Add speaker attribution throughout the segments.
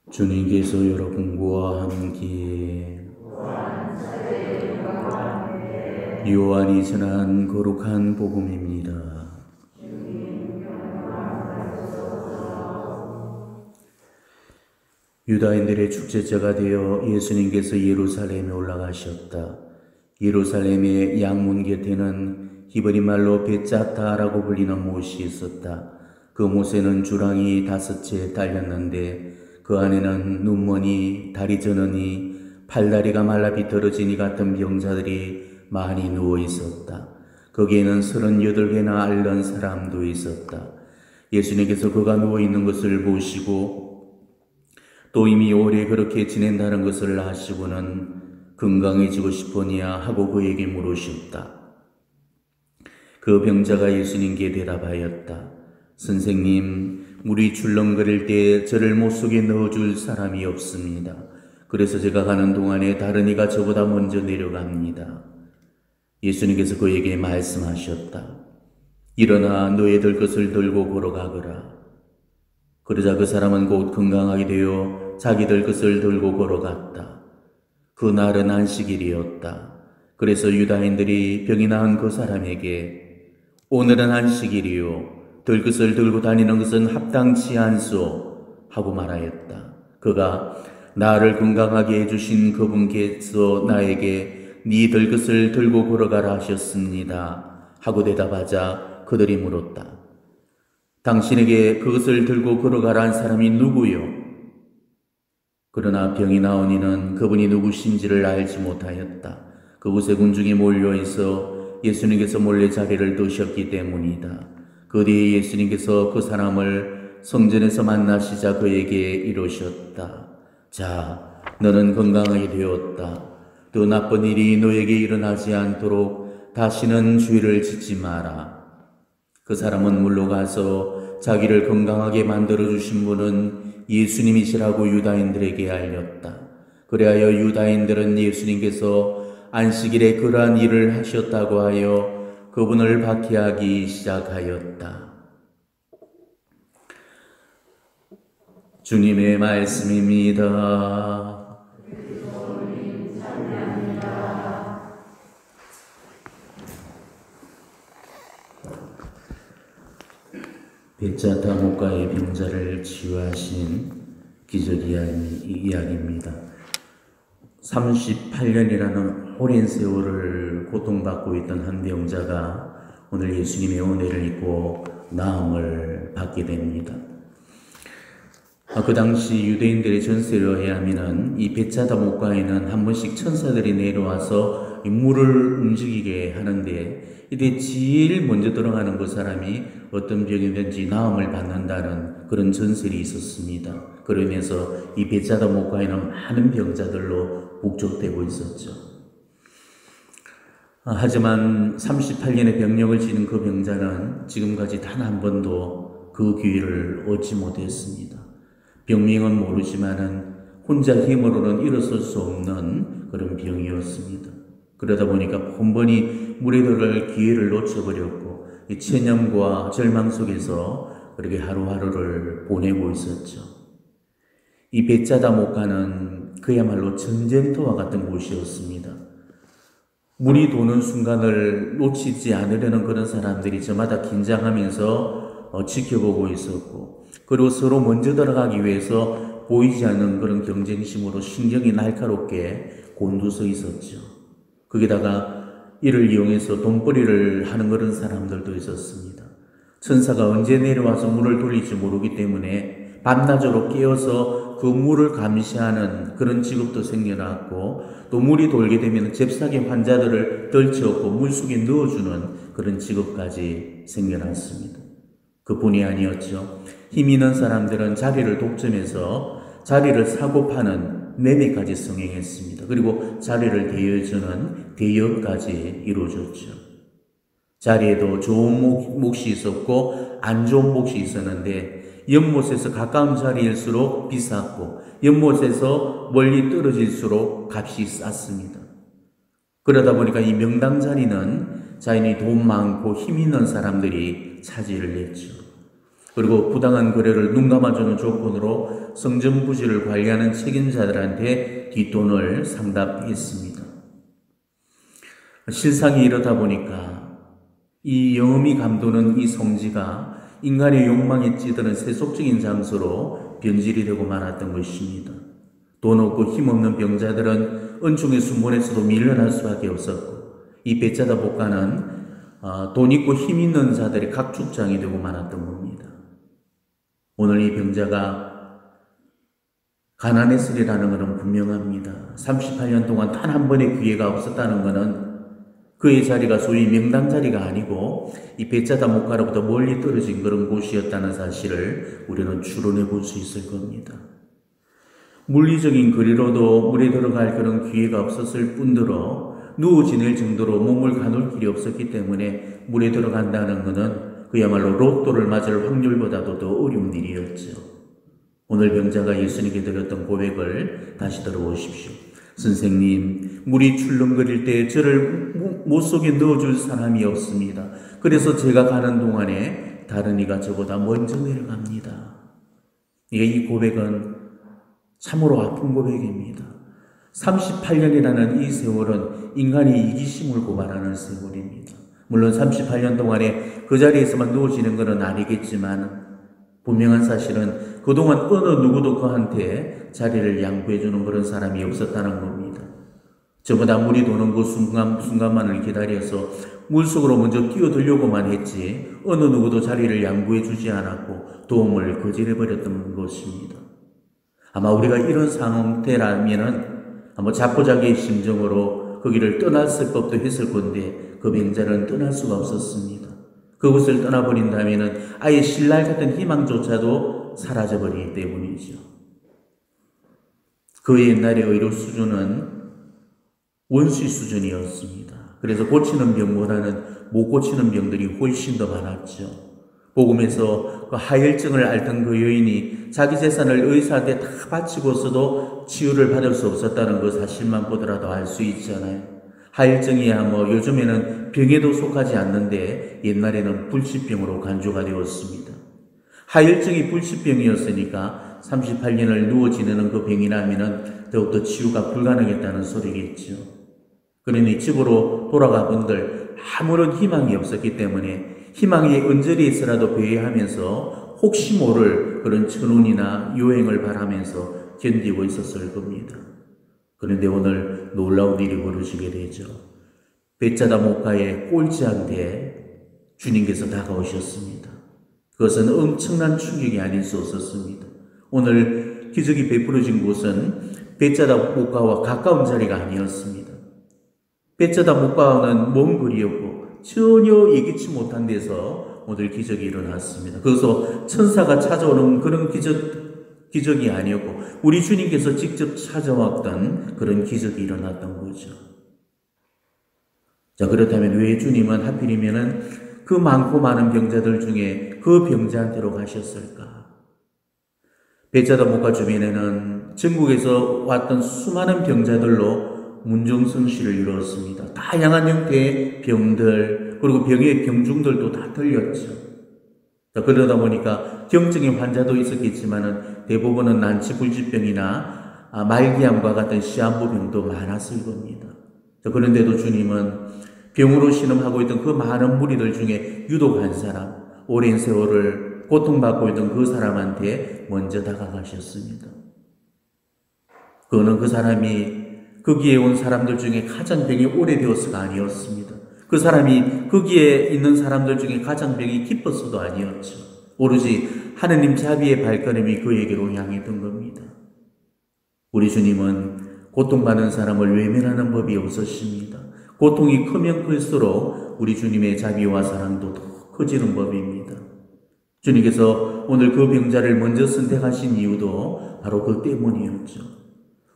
Speaker 1: 주님께서 여러분과 함께 요한이 전한 거룩한 복음입니다. 유다인들의 축제자가 되어 예수님께서 예루살렘에 올라가셨다. 예루살렘의 양문 곁에는 히브리 말로 벳자타라고 불리는 못이 있었다. 그 못에는 주랑이 5채 달렸는데 그 안에는 눈머니, 다리 저느니, 팔다리가 말라 비틀어지니 같은 병자들이 많이 누워 있었다. 거기에는 38개나 앓는 사람도 있었다. 예수님께서 그가 누워 있는 것을 보시고 또 이미 오래 그렇게 지낸다는 것을 아시고는 건강해지고 싶으냐 하고 그에게 물으셨다. 그 병자가 예수님께 대답하였다. 선생님, 물이 출렁거릴 때 저를 못속에 넣어줄 사람이 없습니다. 그래서 제가 가는 동안에 다른 이가 저보다 먼저 내려갑니다. 예수님께서 그에게 말씀하셨다. 일어나 너의 들 것을 들고 걸어가거라. 그러자 그 사람은 곧 건강하게 되어 자기 들 것을 들고 걸어갔다. 그날은 안식일이었다. 그래서 유다인들이 병이 나은 그 사람에게 오늘은 안식일이요 들 것을 들고 다니는 것은 합당치 않소 하고 말하였다. 그가 나를 건강하게 해주신 그분께서 나에게 네 들 것을 들고 걸어가라 하셨습니다 하고 대답하자 그들이 물었다. 당신에게 그것을 들고 걸어가라는 사람이 누구요? 그러나 병이 나은 이는 그분이 누구신지를 알지 못하였다. 그곳에 군중이 몰려있어 예수님께서 몰래 자리를 두셨기 때문이다. 그 뒤에 예수님께서 그 사람을 성전에서 만나시자 그에게 이르셨다. 자, 너는 건강하게 되었다. 또 나쁜 일이 너에게 일어나지 않도록 다시는 죄를 짓지 마라. 그 사람은 물러가서 자기를 건강하게 만들어주신 분은 예수님이시라고 유다인들에게 알렸다. 그리하여 유다인들은 예수님께서 안식일에 그러한 일을 하셨다고 하여 그분을 박해하기 시작하였다. 주님의 말씀입니다. 벳자다 목가의 병자를 치유하신 기적 이야기입니다. 38년이라는 오랜 세월을 고통받고 있던 한 병자가 오늘 예수님의 은혜를 입고 나음을 받게 됩니다. 그 당시 유대인들의 전세로 의하면 이 벳자다 목가에는 한 번씩 천사들이 내려와서 물을 움직이게 하는데 이때 제일 먼저 들어가는 그 사람이 어떤 병이든지 나음을 받는다는 그런 전설이 있었습니다. 그러면서 이 벳자다 목가에는 많은 병자들로 북적대고 있었죠. 하지만 38년의 병력을 지닌 그 병자는 지금까지 단 한 번도 그 기회를 얻지 못했습니다. 병명은 모르지만은 혼자 힘으로는 일어설 수 없는 그런 병이었습니다. 그러다 보니까 번번이 물에 들어갈 기회를 놓쳐버렸고 이 체념과 절망 속에서 그렇게 하루하루를 보내고 있었죠. 이 벳자다 목가는 그야말로 전쟁터와 같은 곳이었습니다. 물이 도는 순간을 놓치지 않으려는 그런 사람들이 저마다 긴장하면서 지켜보고 있었고, 그리고 서로 먼저 들어가기 위해서 보이지 않는 그런 경쟁심으로 신경이 날카롭게 곤두서 있었죠. 거기다가 이를 이용해서 돈벌이를 하는 그런 사람들도 있었습니다. 천사가 언제 내려와서 물을 돌릴지 모르기 때문에 밤낮으로 깨어서 그 물을 감시하는 그런 직업도 생겨났고, 또 물이 돌게 되면 잽싸게 환자들을 떨쳐엎고 물속에 넣어주는 그런 직업까지 생겨났습니다. 그뿐이 아니었죠. 힘 있는 사람들은 자리를 독점해서 자리를 사고 파는 매매까지 성행했습니다. 그리고 자리를 대여해주는 대여까지 이루어졌죠. 자리에도 좋은 몫이 있었고 안 좋은 몫이 있었는데, 연못에서 가까운 자리일수록 비쌌고 연못에서 멀리 떨어질수록 값이 쌌습니다. 그러다 보니까 이 명당 자리는 자연히 돈 많고 힘 있는 사람들이 차지를 했죠. 그리고 부당한 거래를 눈 감아주는 조건으로 성전 부지를 관리하는 책임자들한테 뒷돈을 상납했습니다. 실상이 이러다 보니까 이 영음이 감도는 이 성지가 인간의 욕망에 찌드는 세속적인 장소로 변질이 되고 말았던 것입니다. 돈 없고 힘없는 병자들은 은총의 순번에서도 밀려날 수밖에 없었고, 이 베자다 목가는 돈 있고 힘 있는 자들의 각축장이 되고 말았던 겁니다. 오늘 이 병자가 가난했으리라는 것은 분명합니다. 38년 동안 단 한 번의 기회가 없었다는 것은 그의 자리가 소위 명당 자리가 아니고 이 베자다 목가로부터 멀리 떨어진 그런 곳이었다는 사실을 우리는 추론해 볼 수 있을 겁니다. 물리적인 거리로도 물에 들어갈 그런 기회가 없었을 뿐더러 누워 지낼 정도로 몸을 가눌 길이 없었기 때문에 물에 들어간다는 것은 그야말로 로또를 맞을 확률보다도 더 어려운 일이었죠. 오늘 병자가 예수님께 드렸던 고백을 다시 들어보십시오. 선생님, 물이 출렁거릴 때 저를 못 속에 넣어줄 사람이 없습니다. 그래서 제가 가는 동안에 다른 이가 저보다 먼저 내려갑니다. 이 고백은 참으로 아픈 고백입니다. 38년이라는 이 세월은 인간이 이기심을 고발하는 세월입니다. 물론 38년 동안에 그 자리에서만 누워지는 것은 아니겠지만 분명한 사실은 그동안 어느 누구도 그한테 자리를 양보해주는 그런 사람이 없었다는 겁니다. 저보다 물이 도는 그 순간만을 기다려서 물속으로 먼저 뛰어들려고만 했지 어느 누구도 자리를 양보해주지 않았고 도움을 거절해버렸던 것입니다. 아마 우리가 이런 상태라면은 아마 자포자기의 심정으로 거기를 떠났을 법도 했을 건데 그 병자는 떠날 수가 없었습니다. 그곳을 떠나버린다면은 아예 신랄 같은 희망조차도 사라져버리기 때문이죠. 그 옛날의 의료 수준은 원시 수준이었습니다. 그래서 고치는 병보다는 못 고치는 병들이 훨씬 더 많았죠. 복음에서 그 하혈증을 앓던 그 여인이 자기 재산을 의사한테 다 바치고서도 치유를 받을 수 없었다는 그 사실만 보더라도 알 수 있잖아요. 하혈증이야 뭐 요즘에는 병에도 속하지 않는데 옛날에는 불치병으로 간주가 되었습니다. 하혈증이 불치병이었으니까 38년을 누워 지내는 그 병이라면은 더욱더 치유가 불가능했다는 소리겠죠. 그러니 집으로 돌아가 본들 아무런 희망이 없었기 때문에 희망이 언저리에서라도 배회하면서 혹시 모를 그런 천운이나 요행을 바라면서 견디고 있었을 겁니다. 그런데 오늘 놀라운 일이 벌어지게 되죠. 베자다 목가의 꼴찌한테 주님께서 다가오셨습니다. 그것은 엄청난 충격이 아닐 수 없었습니다. 오늘 기적이 베풀어진 곳은 베자다 목가와 가까운 자리가 아니었습니다. 베자다 목가와는 먼 거리였고 전혀 예기치 못한 데서 오늘 기적이 일어났습니다. 그래서 천사가 찾아오는 그런 기적이 아니었고 우리 주님께서 직접 찾아왔던 그런 기적이 일어났던 거죠. 자, 그렇다면 왜 주님은 하필이면은 그 많고 많은 병자들 중에 그 병자한테로 가셨을까? 베자다 목가 주변에는 전국에서 왔던 수많은 병자들로 문정성시를 이루었습니다. 다양한 형태의 병들 그리고 병의 병중들도 다 들렸죠. 자, 그러다 보니까 경증의 환자도 있었겠지만은 대부분은 난치불치병이나 말기암과 같은 시한부병도 많았을 겁니다. 자, 그런데도 주님은 병으로 신음하고 있던 그 많은 무리들 중에 유독 한 사람, 오랜 세월을 고통받고 있던 그 사람한테 먼저 다가가셨습니다. 그거는 그 사람이 거기에 온 사람들 중에 가장 병이 오래되었어가 아니었습니다. 그 사람이 거기에 있는 사람들 중에 가장 병이 깊었어도 아니었죠. 오로지 하느님 자비의 발걸음이 그에게로 향했던 겁니다. 우리 주님은 고통받는 사람을 외면하는 법이 없으십니다. 고통이 크면 클수록 우리 주님의 자비와 사랑도 더 커지는 법입니다. 주님께서 오늘 그 병자를 먼저 선택하신 이유도 바로 그 때문이었죠.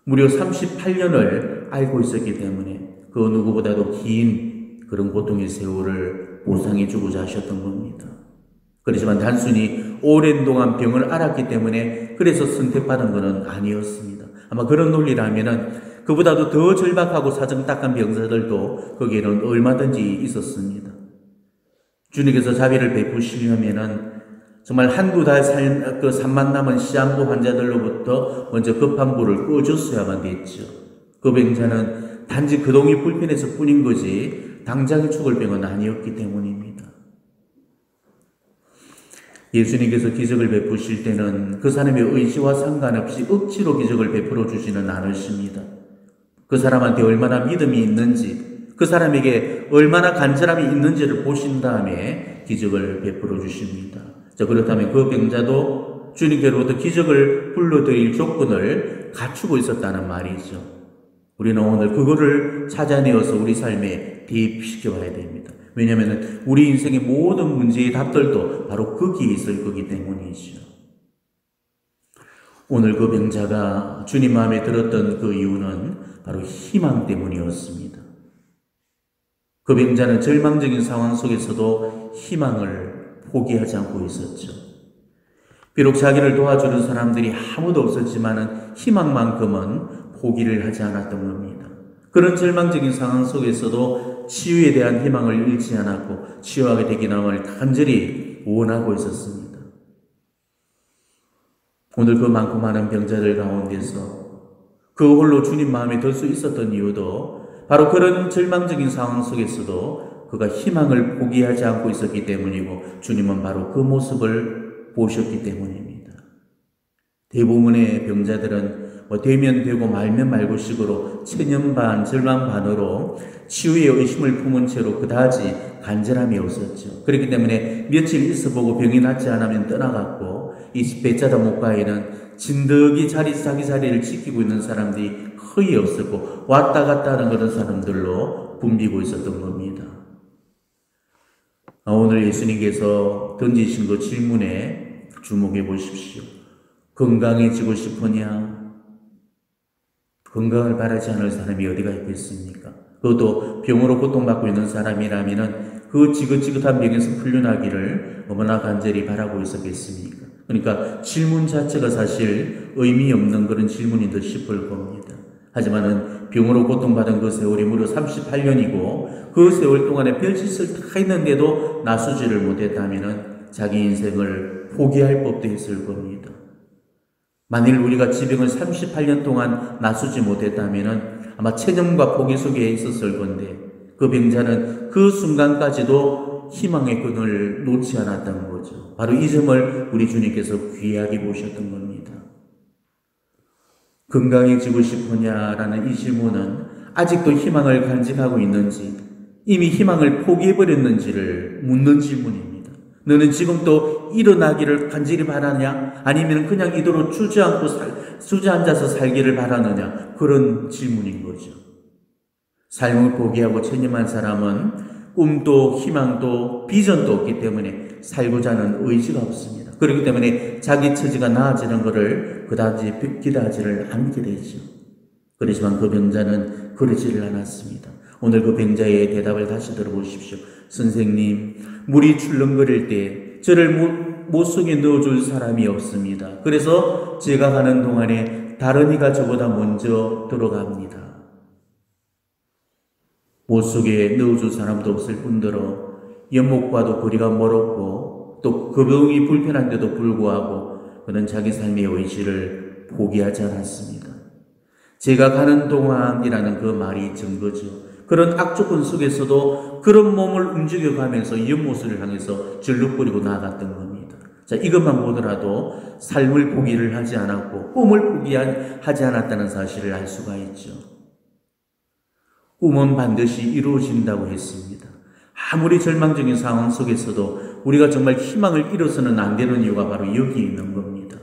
Speaker 1: 무려 38년을 알고 있었기 때문에 그 누구보다도 긴 그런 고통의 세월을 보상해 주고자 하셨던 겁니다. 그렇지만 단순히 오랜 동안 병을 앓았기 때문에 그래서 선택받은 것은 아니었습니다. 아마 그런 논리라면은 그보다도 더 절박하고 사정딱한 병사들도 거기에는 얼마든지 있었습니다. 주님께서 자비를 베푸시려면은 정말 한두 달 산만 남은 시한부 환자들로부터 먼저 급한 불을 꺼줬어야만 됐죠. 그 병자는 단지 그동이 불편해서 뿐인 거지 당장에 죽을 병은 아니었기 때문입니다. 예수님께서 기적을 베푸실 때는 그 사람의 의지와 상관없이 억지로 기적을 베풀어 주지는 않으십니다. 그 사람한테 얼마나 믿음이 있는지, 그 사람에게 얼마나 간절함이 있는지를 보신 다음에 기적을 베풀어 주십니다. 자, 그렇다면 그 병자도 주님께로부터 기적을 불러드릴 조건을 갖추고 있었다는 말이죠. 우리는 오늘 그거를 찾아내어서 우리 삶에 대입시켜 봐야 됩니다. 왜냐하면 우리 인생의 모든 문제의 답들도 바로 거기에 있을 거기 때문이죠. 오늘 그 병자가 주님 마음에 들었던 그 이유는 바로 희망 때문이었습니다. 그 병자는 절망적인 상황 속에서도 희망을 포기하지 않고 있었죠. 비록 자기를 도와주는 사람들이 아무도 없었지만 희망만큼은 포기를 하지 않았던 겁니다. 그런 절망적인 상황 속에서도 치유에 대한 희망을 잃지 않았고 치유하게 되기를 간절히 원하고 있었습니다. 오늘 그 많고 많은 병자들 가운데서 그 홀로 주님 마음에 들 수 있었던 이유도 바로 그런 절망적인 상황 속에서도 그가 희망을 포기하지 않고 있었기 때문이고 주님은 바로 그 모습을 보셨기 때문입니다. 대부분의 병자들은 되면 되고 말면 말고 식으로 체념 반, 절망 반으로 치유의 의심을 품은 채로 그다지 간절함이 없었죠. 그렇기 때문에 며칠 있어보고 병이 낫지 않으면 떠나갔고 이 베자다 목가에는 진득이 자기 자리를 지키고 있는 사람들이 거의 없었고 왔다 갔다 하는 그런 사람들로 붐비고 있었던 겁니다. 오늘 예수님께서 던지신 그 질문에 주목해 보십시오. 건강해지고 싶으냐? 건강을 바라지 않을 사람이 어디가 있겠습니까? 그것도 병으로 고통받고 있는 사람이라면 그 지긋지긋한 병에서 풀려나기를 얼마나 간절히 바라고 있었겠습니까? 그러니까 질문 자체가 사실 의미 없는 그런 질문인 듯 싶을 겁니다. 하지만은 병으로 고통받은 그 세월이 무려 38년이고 그 세월 동안에 별짓을 다 했는데도 나서지를 못했다면은 자기 인생을 포기할 법도 했을 겁니다. 만일 우리가 지병을 38년 동안 나서지 못했다면은 아마 체념과 포기 속에 있었을 건데 그 병자는 그 순간까지도 희망의 끈을 놓지 않았던 거죠. 바로 이 점을 우리 주님께서 귀하게 보셨던 겁니다. 건강해지고 싶으냐라는 이 질문은 아직도 희망을 간직하고 있는지 이미 희망을 포기해버렸는지를 묻는 질문입니다. 너는 지금도 일어나기를 간절히 바라냐? 아니면 그냥 이대로 주저앉아서 살기를 바라느냐? 그런 질문인 거죠. 삶을 포기하고 체념한 사람은 꿈도 희망도 비전도 없기 때문에 살고자 하는 의지가 없습니다. 그렇기 때문에 자기 처지가 나아지는 것을 그다지 기대하지를 않게 되죠. 그렇지만 그 병자는 그러지를 않았습니다. 오늘 그 병자의 대답을 다시 들어보십시오. 선생님, 물이 출렁거릴 때 저를 못 속에 넣어줄 사람이 없습니다. 그래서 제가 가는 동안에 다른 이가 저보다 먼저 들어갑니다. 못 속에 넣어줄 사람도 없을 뿐더러 연못과도 거리가 멀었고 또 그 병이 불편한데도 불구하고 그는 자기 삶의 의지를 포기하지 않았습니다. 제가 가는 동안이라는 그 말이 증거죠. 그런 악조건 속에서도 그런 몸을 움직여가면서 연못을 향해서 절룩거리고 나아갔던 겁니다. 자, 이것만 보더라도 삶을 포기를 하지 않았고 꿈을 포기하지 않았다는 사실을 알 수가 있죠. 꿈은 반드시 이루어진다고 했습니다. 아무리 절망적인 상황 속에서도 우리가 정말 희망을 잃어서는 안 되는 이유가 바로 여기에 있는 겁니다.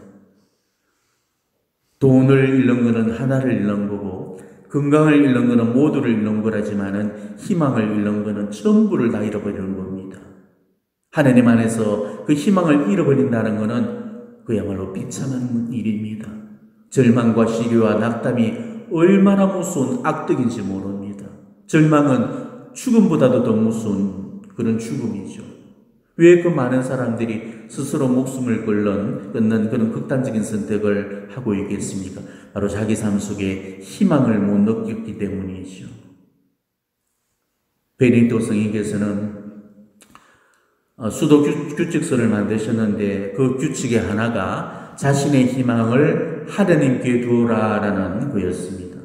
Speaker 1: 돈을 잃는 것은 하나를 잃는 거고 건강을 잃는 것은 모두를 잃는 거라지만은 희망을 잃는 것은 전부를 다 잃어버리는 겁니다. 하나님 안에서 그 희망을 잃어버린다는 것은 그야말로 비참한 일입니다. 절망과 시기와 낙담이 얼마나 무서운 악덕인지 모릅니다. 절망은 죽음보다도 더 무서운 그런 죽음이죠. 왜 그 많은 사람들이 스스로 목숨을 끊는 그런 극단적인 선택을 하고 있겠습니까? 바로 자기 삶 속에 희망을 못 느꼈기 때문이죠. 베네딕토 성인께서는 수도 규칙서를 만드셨는데 그 규칙의 하나가 자신의 희망을 하느님께 두라라는 거였습니다.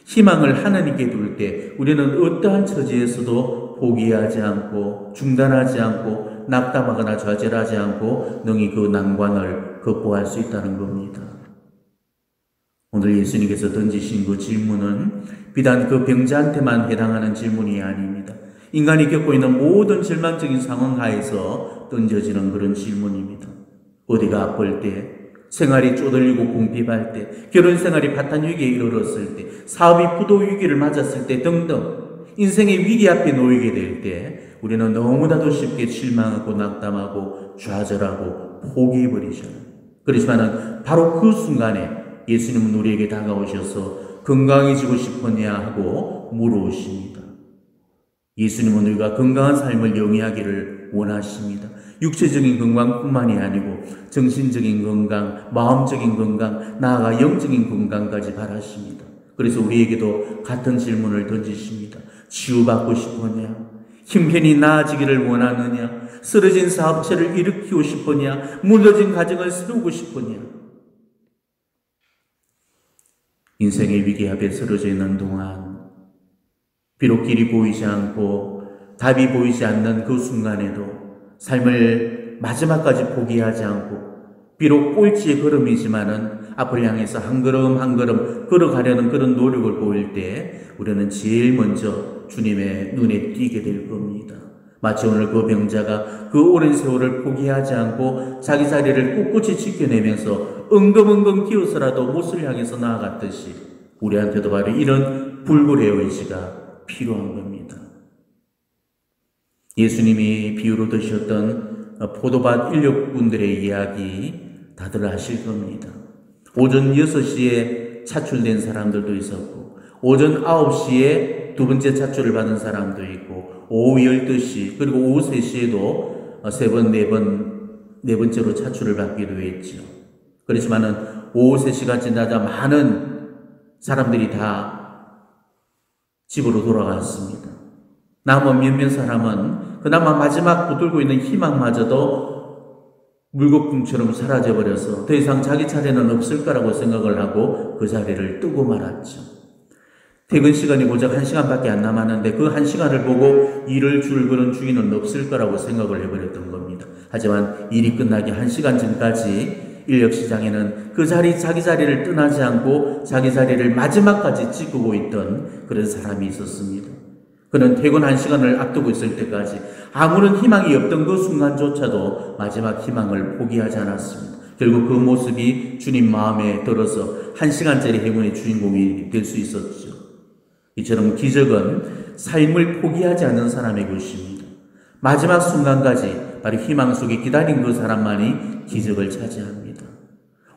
Speaker 1: 희망을 하느님께 둘 때 우리는 어떠한 처지에서도 포기하지 않고 중단하지 않고 낙담하거나 좌절하지 않고 능히 그 난관을 극복할 수 있다는 겁니다. 오늘 예수님께서 던지신 그 질문은 비단 그 병자한테만 해당하는 질문이 아닙니다. 인간이 겪고 있는 모든 절망적인 상황 하에서 던져지는 그런 질문입니다. 어디가 아플 때, 생활이 쪼들리고 궁핍할 때, 결혼 생활이 파탄 위기에 이르렀을 때, 사업이 부도 위기를 맞았을 때 등등 인생의 위기 앞에 놓이게 될 때 우리는 너무나도 쉽게 실망하고 낙담하고 좌절하고 포기해버리잖아요. 그렇지만은 바로 그 순간에 예수님은 우리에게 다가오셔서 건강해지고 싶었냐 하고 물어오십니다. 예수님은 우리가 건강한 삶을 영위하기를 원하십니다. 육체적인 건강뿐만이 아니고 정신적인 건강, 마음적인 건강, 나아가 영적인 건강까지 바라십니다. 그래서 우리에게도 같은 질문을 던지십니다. 치유받고 싶으냐? 힘편히 나아지기를 원하느냐? 쓰러진 사업체를 일으키고 싶으냐? 무너진 가정을 세우고 싶으냐? 인생의 위기 앞에 쓰러져 있는 동안 비록 길이 보이지 않고 답이 보이지 않는 그 순간에도 삶을 마지막까지 포기하지 않고 비록 꼴찌의 걸음이지만은 앞을 향해서 한 걸음 한 걸음 걸어가려는 그런 노력을 보일 때 우리는 제일 먼저 주님의 눈에 띄게 될 겁니다. 마치 오늘 그 병자가 그 오랜 세월을 포기하지 않고 자기 자리를 꿋꿋이 지켜내면서 엉금엉금 기어서라도 못을 향해서 나아갔듯이 우리한테도 바로 이런 불굴의 의지가 필요한 겁니다. 예수님이 비유로 드셨던 포도밭 인력군들의 이야기 다들 아실 겁니다. 오전 6시에 차출된 사람들도 있었고 오전 9시에 두 번째 차출을 받은 사람도 있고 오후 12시 그리고 오후 3시에도 세 번, 네 번째로 차출을 받기도 했죠. 그렇지만은 오후 3시가 지나자 많은 사람들이 다 집으로 돌아갔습니다. 남은 몇몇 사람은 그나마 마지막 붙들고 있는 희망마저도 물거품처럼 사라져버려서 더 이상 자기 차례는 없을 거라고 생각을 하고 그 자리를 뜨고 말았죠. 퇴근 시간이 고작 1시간밖에 안 남았는데 그 1시간을 보고 일을 줄거는 주인은 없을 거라고 생각을 해버렸던 겁니다. 하지만 일이 끝나기 1시간 전까지 인력시장에는 자기 자리를 떠나지 않고 자기 자리를 마지막까지 지키고 있던 그런 사람이 있었습니다. 그는 퇴근 1시간을 앞두고 있을 때까지 아무런 희망이 없던 그 순간조차도 마지막 희망을 포기하지 않았습니다. 결국 그 모습이 주님 마음에 들어서 1시간짜리 행운의 주인공이 될 수 있었죠. 이처럼 기적은 삶을 포기하지 않는 사람의 것입니다. 마지막 순간까지 바로 희망 속에 기다린 그 사람만이 기적을 차지합니다.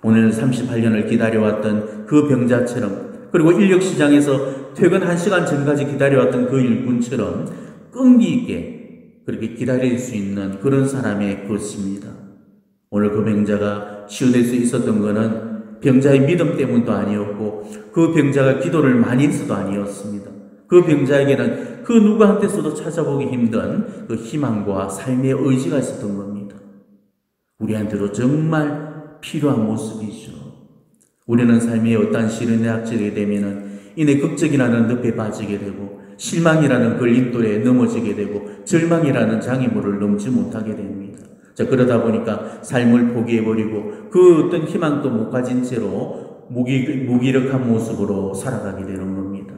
Speaker 1: 오늘 38년을 기다려왔던 그 병자처럼 그리고 인력시장에서 퇴근 1시간 전까지 기다려왔던 그 일꾼처럼 끈기 있게 그렇게 기다릴 수 있는 그런 사람의 것입니다. 오늘 그 병자가 치유될 수 있었던 것은 병자의 믿음 때문도 아니었고 그 병자가 기도를 많이 해서도 아니었습니다. 그 병자에게는 그 누구한테서도 찾아보기 힘든 그 희망과 삶의 의지가 있었던 겁니다. 우리한테도 정말 필요한 모습이죠. 우리는 삶의 어떤 시련에 닥치게 되면은 이내 극적이라는 늪에 빠지게 되고 실망이라는 걸림돌에 넘어지게 되고 절망이라는 장애물을 넘지 못하게 됩니다. 자, 그러다 보니까 삶을 포기해버리고 그 어떤 희망도 못 가진 채로 무기력한 모습으로 살아가게 되는 겁니다.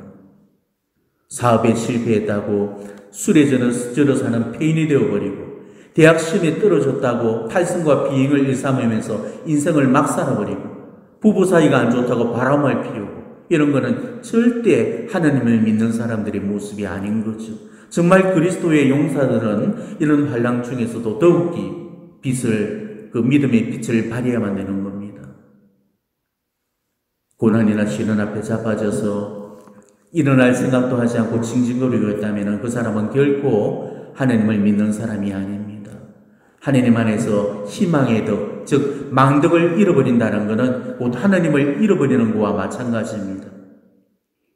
Speaker 1: 사업에 실패했다고 술에 젖어 사는 폐인이 되어버리고 대학 시험에 떨어졌다고 탈승과 비행을 일삼으면서 인생을 막 살아버리고 부부 사이가 안 좋다고 바람을 피우고 이런 거는 절대 하나님을 믿는 사람들의 모습이 아닌 거죠. 정말 그리스도의 용사들은 이런 환난 중에서도 더욱이 그 믿음의 빛을 발휘해야만 되는 겁니다. 고난이나 시련 앞에 자빠져서 일어날 생각도 하지 않고 징징거리고 있다면 그 사람은 결코 하나님을 믿는 사람이 아닙니다. 하나님 안에서 희망의 덕, 즉 망덕을 잃어버린다는 것은 곧 하나님을 잃어버리는 것과 마찬가지입니다.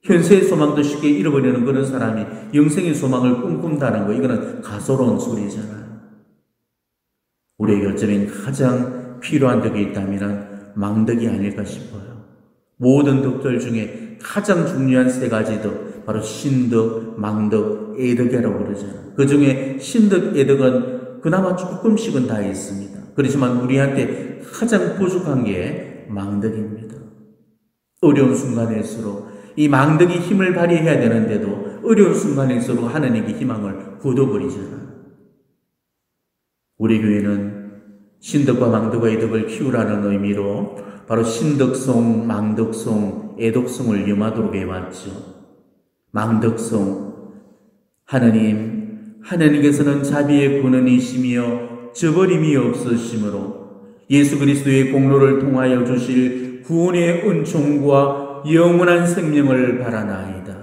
Speaker 1: 현세의 소망도 쉽게 잃어버리는 그런 사람이 영생의 소망을 꿈꾼다는 거, 이거는 가소로운 소리잖아요. 우리에게 어쩌면 가장 필요한 덕이 있다면 망덕이 아닐까 싶어요. 모든 덕들 중에 가장 중요한 세 가지 덕, 바로 신덕, 망덕, 애덕이라고 그러잖아요. 그 중에 신덕, 애덕은 그나마 조금씩은 다 있습니다. 그렇지만 우리한테 가장 부족한 게 망덕입니다. 어려운 순간일수록 이 망덕이 힘을 발휘해야 되는데도 어려운 순간일수록 하나님께 희망을 굳어버리잖아요. 우리 교회는 신덕과 망덕과 애덕을 키우라는 의미로 바로 신덕송, 망덕송, 애덕송을 염하도록 해왔죠. 망덕송, 하나님께서는 자비의 근원이시며 저버림이 없으시므로 예수 그리스도의 공로를 통하여 주실 구원의 은총과 영원한 생명을 바라나이다.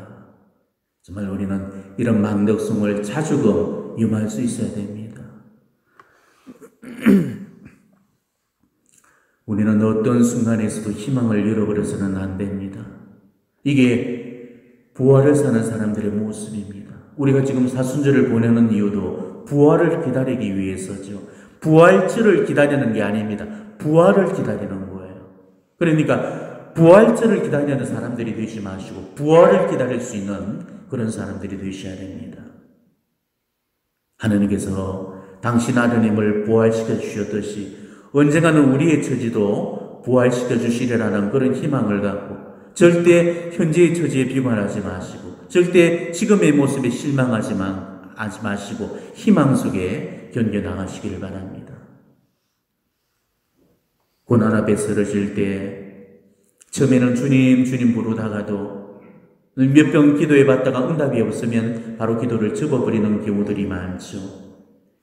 Speaker 1: 정말 우리는 이런 망덕송을 자주금 염할 수 있어야 됩니다. 우리는 어떤 순간에서도 희망을 잃어버려서는 안 됩니다. 이게 부활을 사는 사람들의 모습입니다. 우리가 지금 사순절을 보내는 이유도 부활을 기다리기 위해서죠. 부활절을 기다리는 게 아닙니다. 부활을 기다리는 거예요. 그러니까 부활절을 기다리는 사람들이 되지 마시고 부활을 기다릴 수 있는 그런 사람들이 되셔야 됩니다. 하나님께서 당신 아드님을 부활시켜 주셨듯이 언젠가는 우리의 처지도 부활시켜 주시리라는 그런 희망을 갖고 절대 현재의 처지에 비관하지 마시고 절대 지금의 모습에 실망하지 마시고 희망 속에 견뎌나가시기를 바랍니다. 고난 앞에 쓰러질 때 처음에는 주님 부르다가도 몇 번 기도해봤다가 응답이 없으면 바로 기도를 접어버리는 경우들이 많죠.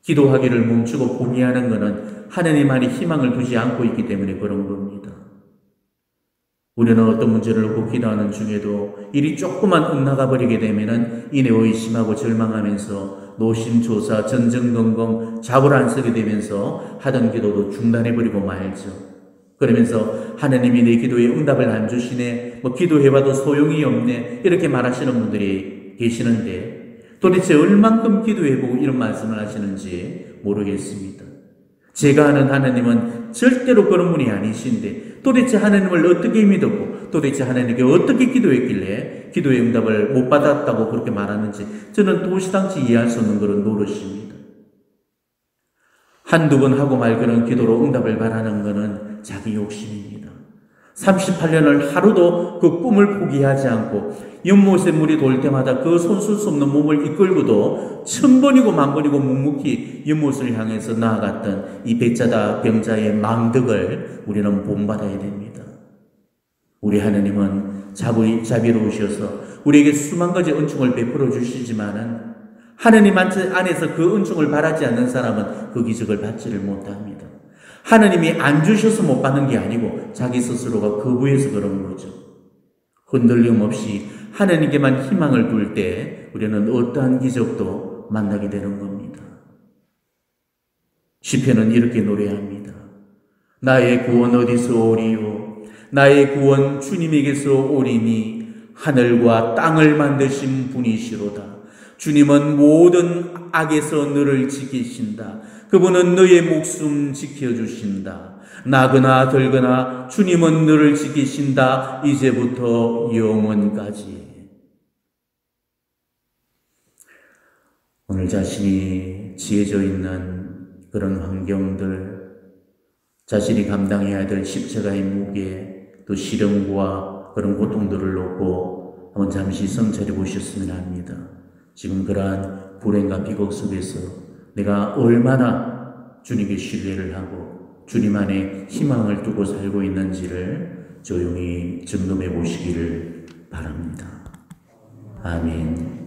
Speaker 1: 기도하기를 멈추고 포기하는 것은 하나님 안에 희망을 두지 않고 있기 때문에 그런 겁니다. 우리는 어떤 문제를 놓고 기도하는 중에도 일이 조금만 엇나가 버리게 되면은 이내 의심하고 절망하면서 노심초사, 전전긍긍, 잡을 안 쓰게 되면서 하던 기도도 중단해버리고 말죠. 그러면서 하나님이 내 기도에 응답을 안 주시네, 기도해봐도 소용이 없네, 이렇게 말하시는 분들이 계시는데 도대체 얼만큼 기도해보고 이런 말씀을 하시는지 모르겠습니다. 제가 아는 하나님은 절대로 그런 분이 아니신데 도대체 하나님을 어떻게 믿었고 도대체 하나님께 어떻게 기도했길래 기도의 응답을 못 받았다고 그렇게 말하는지 저는 도시당치 이해할 수 없는 그런 노릇입니다. 한두 번 하고 말 그런 기도로 응답을 바라는 것은 자기 욕심입니다. 38년을 하루도 그 꿈을 포기하지 않고 연못에 물이 돌 때마다 그 손쓸 수 없는 몸을 이끌고도 1000번이고 10,000번이고 묵묵히 연못을 향해서 나아갔던 이 배짜다 병자의 망덕을 우리는 본받아야 됩니다. 우리 하나님은 자비로우셔서 우리에게 수만 가지 은총을 베풀어 주시지만은 하나님 안에서 그 은총을 바라지 않는 사람은 그 기적을 받지를 못합니다. 하나님이 안 주셔서 못 받는 게 아니고 자기 스스로가 거부해서 그런 거죠. 흔들림 없이 하나님께만 희망을 둘 때 우리는 어떠한 기적도 만나게 되는 겁니다. 시편은 이렇게 노래합니다. 나의 구원 어디서 오리요? 나의 구원 주님에게서 오리니 하늘과 땅을 만드신 분이시로다. 주님은 모든 악에서 너를 지키신다. 그분은 너의 목숨 지켜주신다. 나거나 들거나 주님은 너를 지키신다. 이제부터 영원까지. 오늘 자신이 지어져 있는 그런 환경들, 자신이 감당해야 될 십자가의 무게, 또 시련과 그런 고통들을 놓고 한번 잠시 성찰해 보셨으면 합니다. 지금 그러한 불행과 비극 속에서 내가 얼마나 주님께 신뢰를 하고 주님 안에 희망을 두고 살고 있는지를 조용히 점검해 보시기를 바랍니다. 아멘.